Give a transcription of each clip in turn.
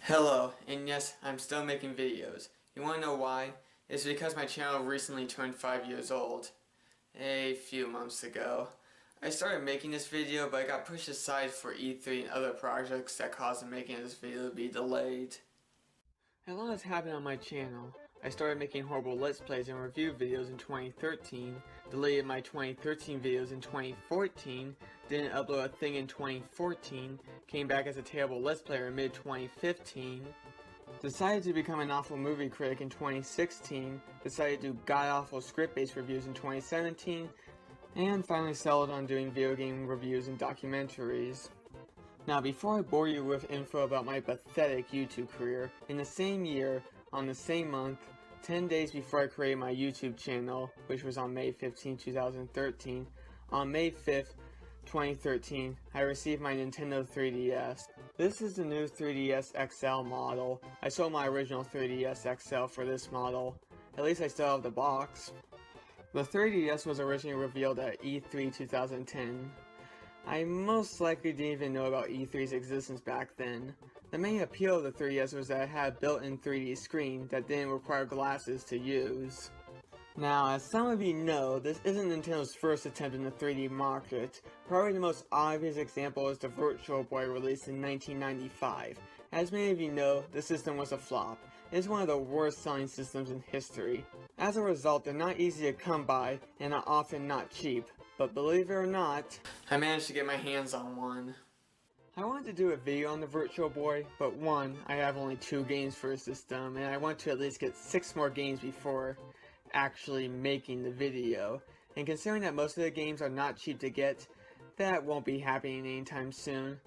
Hello, and yes, I'm still making videos. You wanna know why? It's because my channel recently turned 5 years old. A few months ago. I started making this video, but I got pushed aside for E3 and other projects that caused making this video to be delayed. A lot has happened on my channel. I started making horrible Let's Plays and review videos in 2013, deleted my 2013 videos in 2014, didn't upload a thing in 2014, came back as a terrible Let's Player in mid-2015, decided to become an awful movie critic in 2016, decided to do god-awful script-based reviews in 2017, and finally settled on doing video game reviews and documentaries. Now, before I bore you with info about my pathetic YouTube career, in the same year, on the same month, 10 days before I created my YouTube channel, which was on May 15, 2013, on May 5th, 2013, I received my Nintendo 3DS. This is the new 3DS XL model. I sold my original 3DS XL for this model. At least I still have the box. The 3DS was originally revealed at E3 2010. I most likely didn't even know about E3's existence back then. The main appeal of the 3DS was that it had a built-in 3D screen that didn't require glasses to use. Now, as some of you know, this isn't Nintendo's first attempt in the 3D market. Probably the most obvious example is the Virtual Boy released in 1995. As many of you know, the system was a flop. It is one of the worst selling systems in history. As a result, they're not easy to come by and are often not cheap. But believe it or not, I managed to get my hands on one. I wanted to do a video on the Virtual Boy, but one, I have only 2 games for a system, and I want to at least get 6 more games before actually making the video. And considering that most of the games are not cheap to get, that won't be happening anytime soon.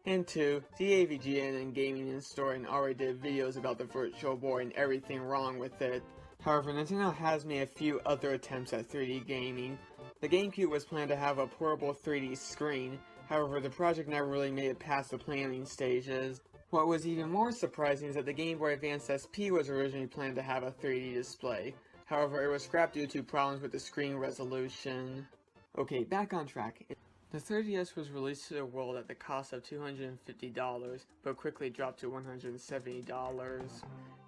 And 2, the AVGN and Gaming Historian already did videos about the Virtual Boy and everything wrong with it. However, Nintendo has made a few other attempts at 3D gaming. The GameCube was planned to have a portable 3D screen, however the project never really made it past the planning stages. What was even more surprising is that the Game Boy Advance SP was originally planned to have a 3D display. However, it was scrapped due to problems with the screen resolution. Okay, back on track. The 3DS was released to the world at the cost of $250, but quickly dropped to $170,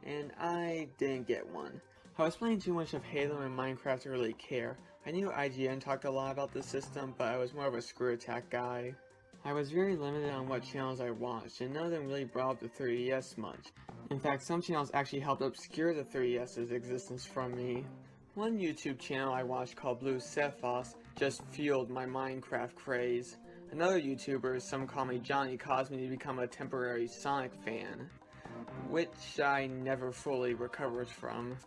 and I didn't get one. I was playing too much of Halo and Minecraft to really care. I knew IGN talked a lot about the system, but I was more of a screw attack guy. I was very limited on what channels I watched, and none of them really brought up the 3DS much. In fact, some channels actually helped obscure the 3DS's existence from me. One YouTube channel I watched called Blue Cephos just fueled my Minecraft craze. Another YouTuber, some call me Johnny, caused me to become a temporary Sonic fan, which I never fully recovered from.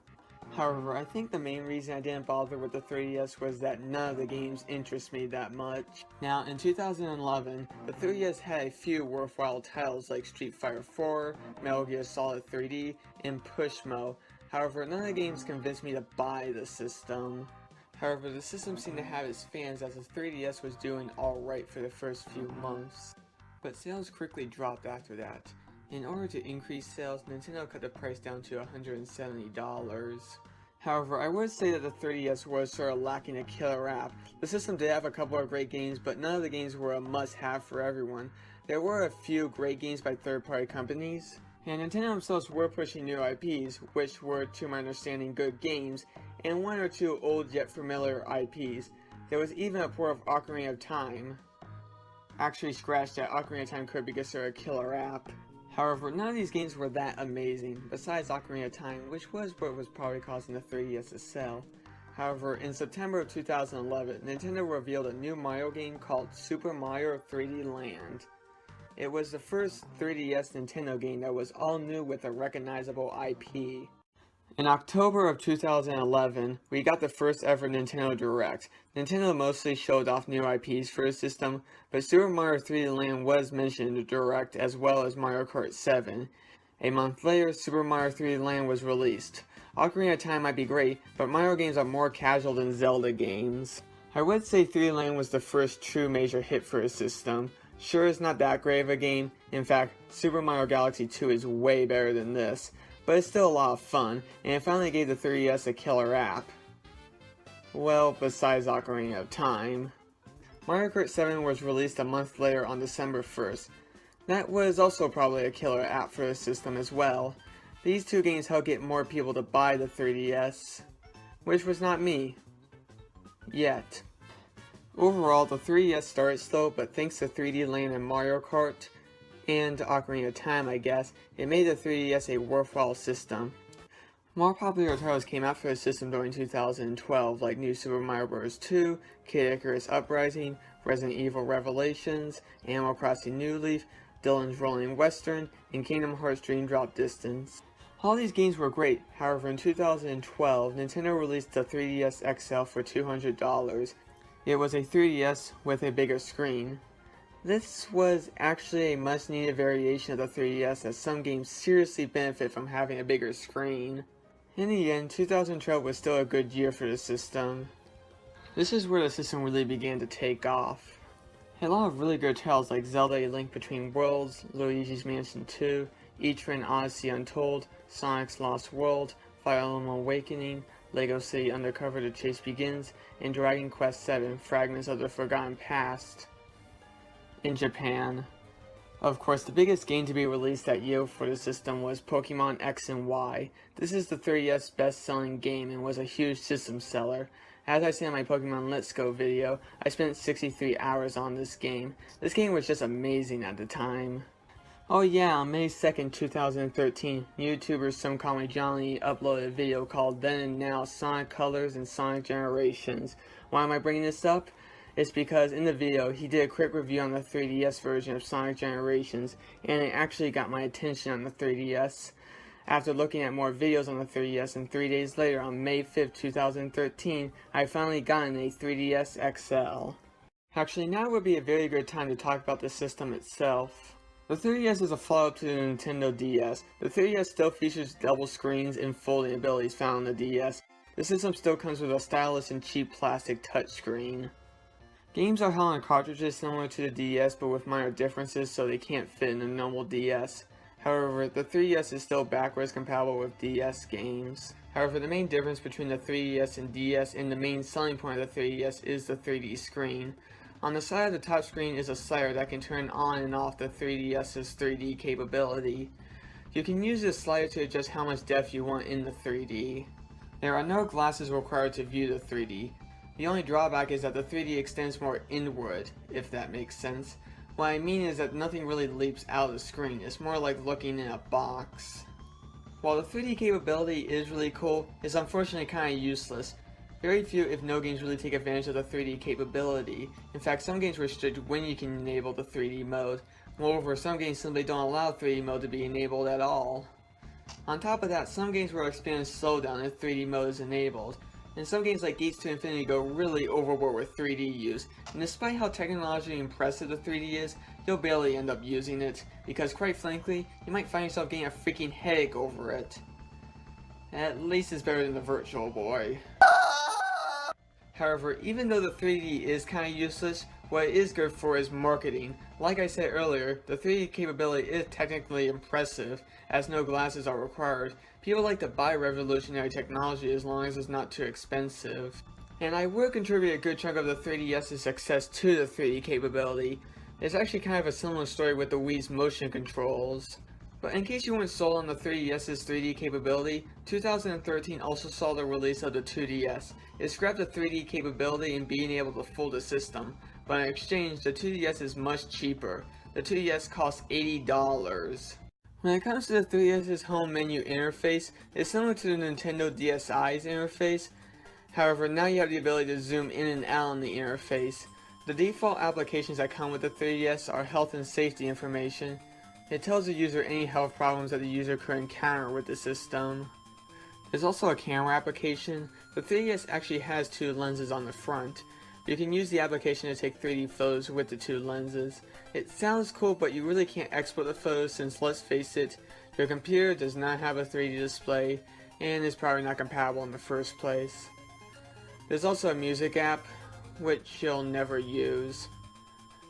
However, I think the main reason I didn't bother with the 3DS was that none of the games interest me that much. Now, in 2011, the 3DS had a few worthwhile titles like Street Fighter 4, Metal Gear Solid 3D, and Pushmo. However, none of the games convinced me to buy the system. However, the system seemed to have its fans as the 3DS was doing alright for the first few months. But sales quickly dropped after that. In order to increase sales, Nintendo cut the price down to $170. However, I would say that the 3DS was sort of lacking a killer app. The system did have a couple of great games, but none of the games were a must-have for everyone. There were a few great games by third-party companies, and Nintendo themselves were pushing new IPs, which were, to my understanding, good games, and 1 or 2 old yet familiar IPs. There was even a port of Ocarina of Time. Actually, scratch that, Ocarina of Time could be considered a killer app. However, none of these games were that amazing, besides Ocarina of Time, which was what was probably causing the 3DS to sell. However, in September of 2011, Nintendo revealed a new Mario game called Super Mario 3D Land. It was the first 3DS Nintendo game that was all new with a recognizable IP. In October of 2011, we got the first ever Nintendo Direct. Nintendo mostly showed off new IPs for the system, but Super Mario 3D Land was mentioned in the Direct as well as Mario Kart 7. A month later, Super Mario 3D Land was released. Ocarina of Time might be great, but Mario games are more casual than Zelda games. I would say 3D Land was the first true major hit for the system. Sure, it's not that great of a game. In fact, Super Mario Galaxy 2 is way better than this. But it's still a lot of fun, and it finally gave the 3DS a killer app. Well, besides Ocarina of Time. Mario Kart 7 was released a month later on December 1st. That was also probably a killer app for the system as well. These two games helped get more people to buy the 3DS, which was not me. Yet. Overall, the 3DS started slow, but thanks to 3D Land and Mario Kart, and Ocarina of Time I guess, it made the 3DS a worthwhile system. More popular titles came out for the system during 2012, like New Super Mario Bros. 2, Kid Icarus Uprising, Resident Evil Revelations, Animal Crossing New Leaf, Dylan's Rolling Western, and Kingdom Hearts Dream Drop Distance. All these games were great, however in 2012, Nintendo released the 3DS XL for $200. It was a 3DS with a bigger screen. This was actually a much needed variation of the 3DS, as some games seriously benefit from having a bigger screen. In the end, 2012 was still a good year for the system. This is where the system really began to take off. A lot of really good titles like Zelda: A Link Between Worlds, Luigi's Mansion 2, Etrian Odyssey Untold, Sonic's Lost World, Fire Emblem Awakening, Lego City Undercover: The Chase Begins, and Dragon Quest VII: Fragments of the Forgotten Past. In Japan. Of course, the biggest game to be released that year for the system was Pokemon X and Y. This is the 3DS best-selling game and was a huge system seller. As I said in my Pokemon Let's Go video, I spent 63 hours on this game. This game was just amazing at the time. Oh yeah, on May 2nd, 2013, YouTuber Some Call Me Johnny uploaded a video called Then and Now Sonic Colors and Sonic Generations. Why am I bringing this up? It's because in the video, he did a quick review on the 3DS version of Sonic Generations, and it actually got my attention on the 3DS. After looking at more videos on the 3DS, and 3 days later, on May 5th, 2013, I finally gotten a 3DS XL. Actually, now would be a very good time to talk about the system itself. The 3DS is a follow-up to the Nintendo DS. The 3DS still features double screens and folding abilities found on the DS. The system still comes with a stylish and cheap plastic touchscreen. Games are held on cartridges similar to the DS, but with minor differences, so they can't fit in a normal DS. However, the 3DS is still backwards compatible with DS games. However, the main difference between the 3DS and DS, and the main selling point of the 3DS, is the 3D screen. On the side of the top screen is a slider that can turn on and off the 3DS's 3D capability. You can use this slider to adjust how much depth you want in the 3D. There are no glasses required to view the 3D. The only drawback is that the 3D extends more inward, if that makes sense. What I mean is that nothing really leaps out of the screen, it's more like looking in a box. While the 3D capability is really cool, it's unfortunately kinda useless. Very few, if no games, really take advantage of the 3D capability. In fact, some games restrict when you can enable the 3D mode. Moreover, some games simply don't allow 3D mode to be enabled at all. On top of that, some games will experience slowdown if 3D mode is enabled. And some games like Gates to Infinity go really overboard with 3D use, and despite how technologically impressive the 3D is, you'll barely end up using it, because quite frankly, you might find yourself getting a freaking headache over it. At least it's better than the Virtual Boy. However, even though the 3D is kinda useless, what it is good for is marketing. Like I said earlier, the 3D capability is technically impressive, as no glasses are required. People like to buy revolutionary technology as long as it's not too expensive. And I would contribute a good chunk of the 3DS's success to the 3D capability. It's actually kind of a similar story with the Wii's motion controls. But in case you weren't sold on the 3DS's 3D capability, 2013 also saw the release of the 2DS. It scrapped the 3D capability and being able to fold the system, but in exchange, the 2DS is much cheaper. The 2DS costs $80. When it comes to the 3DS's home menu interface, it's similar to the Nintendo DSi's interface. However, now you have the ability to zoom in and out on the interface. The default applications that come with the 3DS are health and safety information. It tells the user any health problems that the user could encounter with the system. There's also a camera application. The 3DS actually has two lenses on the front. You can use the application to take 3D photos with the two lenses. It sounds cool, but you really can't export the photos since, let's face it, your computer does not have a 3D display and is probably not compatible in the first place. There's also a music app, which you'll never use.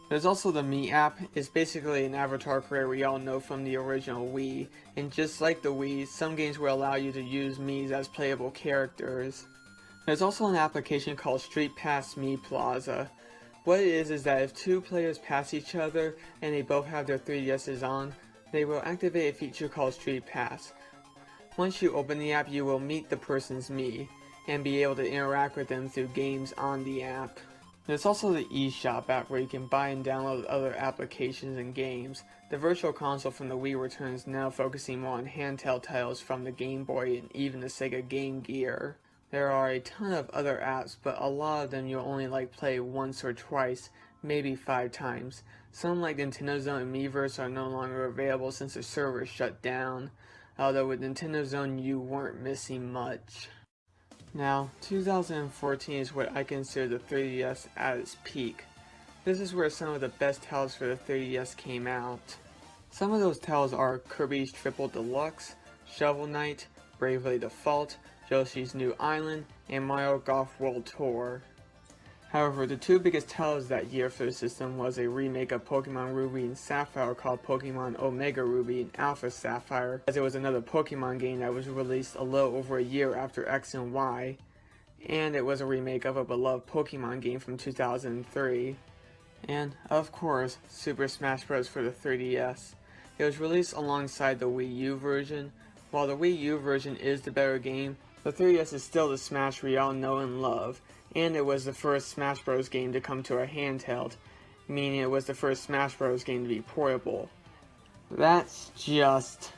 There's also the Me app. It's basically an avatar creator we all know from the original Wii, and just like the Wii, some games will allow you to use Miis as playable characters. There's also an application called Street Pass Me Plaza. What it is that if two players pass each other and they both have their 3DSs on, they will activate a feature called Street Pass. Once you open the app, you will meet the person's Mii and be able to interact with them through games on the app. There's also the eShop app where you can buy and download other applications and games. The Virtual Console from the Wii returns, now focusing more on handheld titles from the Game Boy and even the Sega Game Gear. There are a ton of other apps, but a lot of them you'll only play once or twice, maybe 5 times. Some like Nintendo Zone and Miiverse are no longer available since the servers shut down, although with Nintendo Zone you weren't missing much. Now, 2014 is what I consider the 3DS at its peak. This is where some of the best titles for the 3DS came out. Some of those titles are Kirby's Triple Deluxe, Shovel Knight, Bravely Default, Yoshi's New Island, and Mario Golf World Tour. However, the two biggest titles that year for the system was a remake of Pokemon Ruby and Sapphire called Pokemon Omega Ruby and Alpha Sapphire, as it was another Pokemon game that was released a little over a year after X and Y, and it was a remake of a beloved Pokemon game from 2003. And, of course, Super Smash Bros. For the 3DS. It was released alongside the Wii U version. While the Wii U version is the better game, the 3DS is still the Smash we all know and love, and it was the first Smash Bros. Game to come to a handheld, meaning it was the first Smash Bros. Game to be portable. That's just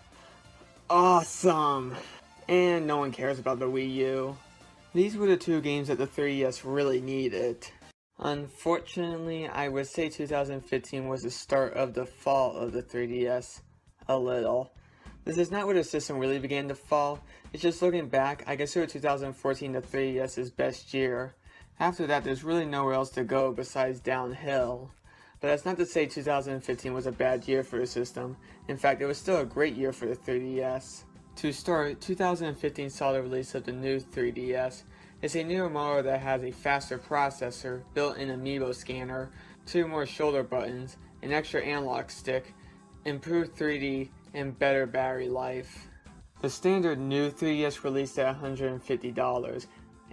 awesome! And no one cares about the Wii U. These were the two games that the 3DS really needed. Unfortunately, I would say 2015 was the start of the fall of the 3DS. A little. This is not where the system really began to fall. It's just looking back, I consider 2014 the 3DS's best year. After that, there's really nowhere else to go besides downhill. But that's not to say 2015 was a bad year for the system. In fact, it was still a great year for the 3DS. To start, 2015 saw the release of the new 3DS. It's a newer model that has a faster processor, built-in amiibo scanner, 2 more shoulder buttons, an extra analog stick, improved 3D, and better battery life. The standard new 3DS released at $150,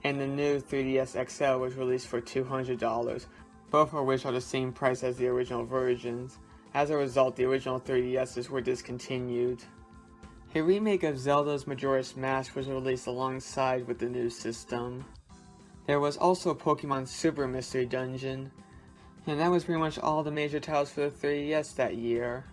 and the new 3DS XL was released for $200, both of which are the same price as the original versions. As a result, the original 3DSs were discontinued. A remake of Zelda's Majora's Mask was released alongside with the new system. There was also Pokemon Super Mystery Dungeon, and that was pretty much all the major titles for the 3DS that year.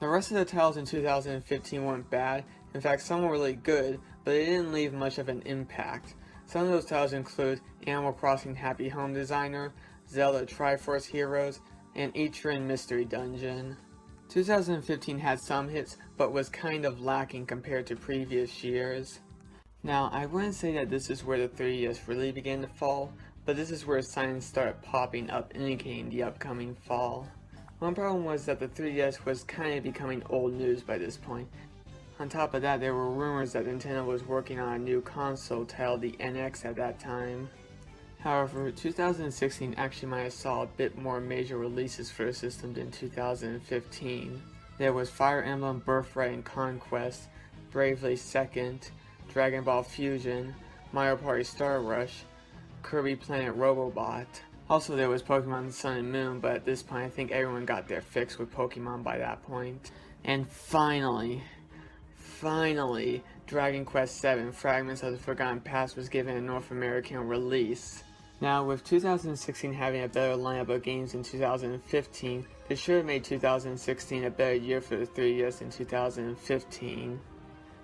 The rest of the titles in 2015 weren't bad. In fact, some were really good, but they didn't leave much of an impact. Some of those titles include Animal Crossing Happy Home Designer, Zelda Triforce Heroes, and Etrian Mystery Dungeon. 2015 had some hits, but was kind of lacking compared to previous years. Now, I wouldn't say that this is where the 3DS really began to fall, but this is where signs started popping up indicating the upcoming fall. One problem was that the 3DS was kind of becoming old news by this point. On top of that, there were rumors that Nintendo was working on a new console titled the NX at that time. However, 2016 actually might have saw a bit more major releases for the system than 2015. There was Fire Emblem Birthright and Conquest, Bravely Second, Dragon Ball Fusion, Mario Party Star Rush, Kirby Planet Robobot. Also there was Pokemon Sun and Moon, but at this point I think everyone got their fix with Pokemon by that point. And finally, Dragon Quest VII Fragments of the Forgotten Past was given a North American release. Now, with 2016 having a better lineup of games than 2015, this should have made 2016 a better year for the 3DS than 2015.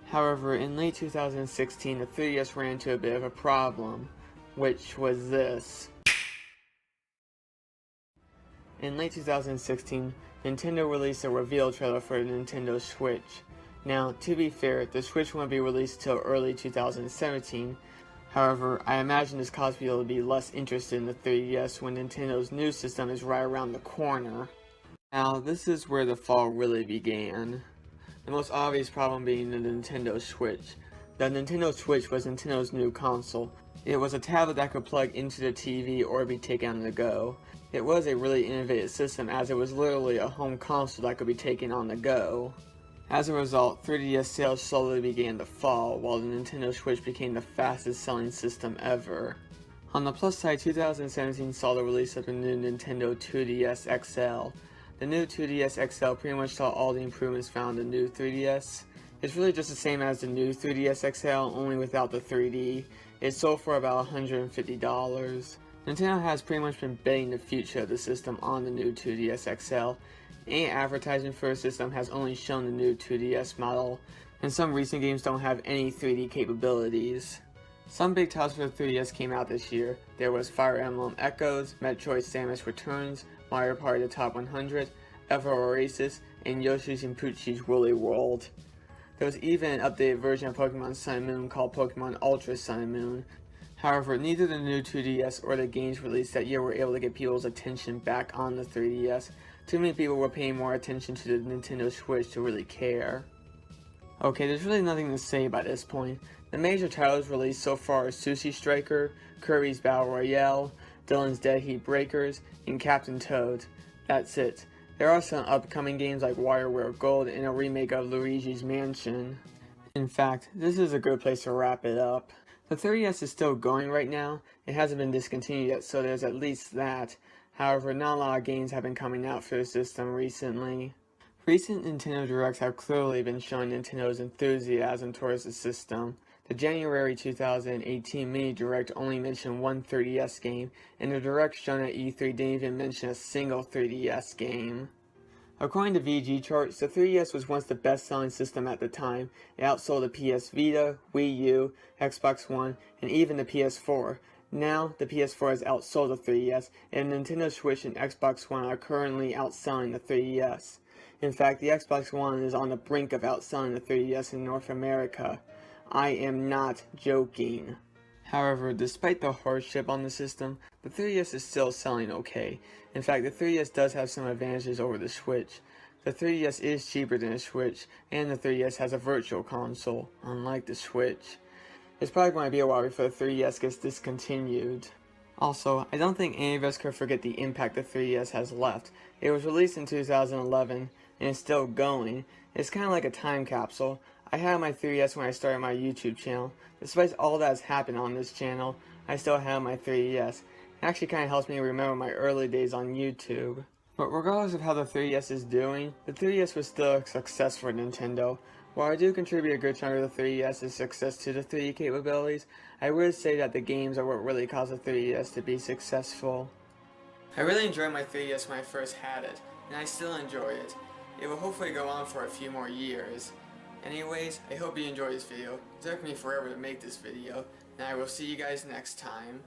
However, in late 2016, the 3DS ran into a bit of a problem, which was this. In late 2016, Nintendo released a reveal trailer for the Nintendo Switch. Now, to be fair, the Switch won't be released till early 2017. However, I imagine this caused people to be less interested in the 3DS when Nintendo's new system is right around the corner. Now, this is where the fall really began. The most obvious problem being the Nintendo Switch. The Nintendo Switch was Nintendo's new console. It was a tablet that could plug into the TV or be taken on the go. It was a really innovative system as it was literally a home console that could be taken on the go. As a result, 3DS sales slowly began to fall, while the Nintendo Switch became the fastest selling system ever. On the plus side, 2017 saw the release of the new Nintendo 2DS XL. The new 2DS XL pretty much saw all the improvements found in the new 3DS. It's really just the same as the new 3DS XL, only without the 3D. It sold for about $150. Nintendo has pretty much been betting the future of the system on the new 2DS XL. Any advertising for the system has only shown the new 2DS model, and some recent games don't have any 3D capabilities. Some big titles for the 3DS came out this year. There was Fire Emblem Echoes, Metroid Samus Returns, Mario Party The Top 100, Evo Oasis, and Yoshi's and Poochie's Woolly World. There was even an updated version of Pokemon Sun and Moon called Pokemon Ultra Sun and Moon. However, neither the new 2DS or the games released that year were able to get people's attention back on the 3DS. Too many people were paying more attention to the Nintendo Switch to really care. Okay, there's really nothing to say by this point. The major titles released so far are Sushi Striker, Kirby's Battle Royale, Dylan's Dead Heat Breakers, and Captain Toad. That's it. There are some upcoming games like WarioWare Gold and a remake of Luigi's Mansion. In fact, this is a good place to wrap it up. The 3DS is still going right now. It hasn't been discontinued yet, so there's at least that. However, not a lot of games have been coming out for the system recently. Recent Nintendo Directs have clearly been showing Nintendo's enthusiasm towards the system. The January 2018 Mini Direct only mentioned one 3DS game, and the Direct shown at E3 didn't even mention a single 3DS game. According to VG charts, the 3DS was once the best-selling system at the time. It outsold the PS Vita, Wii U, Xbox One, and even the PS4. Now, the PS4 has outsold the 3DS, and Nintendo Switch and Xbox One are currently outselling the 3DS. In fact, the Xbox One is on the brink of outselling the 3DS in North America. I am not joking. However, despite the hardship on the system, the 3DS is still selling okay. In fact, the 3DS does have some advantages over the Switch. The 3DS is cheaper than the Switch, and the 3DS has a virtual console, unlike the Switch. It's probably going to be a while before the 3DS gets discontinued. Also, I don't think any of us could forget the impact the 3DS has left. It was released in 2011, and it's still going. It's kind of like a time capsule. I had my 3DS when I started my YouTube channel. Despite all that has happened on this channel, I still have my 3DS. It actually kind of helps me remember my early days on YouTube. But regardless of how the 3DS is doing, the 3DS was still a success for Nintendo. While I do contribute a good chunk of the 3DS's success to the 3D capabilities, I would say that the games are what really caused the 3DS to be successful. I really enjoyed my 3DS when I first had it, and I still enjoy it. It will hopefully go on for a few more years. Anyways, I hope you enjoyed this video. It took me forever to make this video, and I will see you guys next time.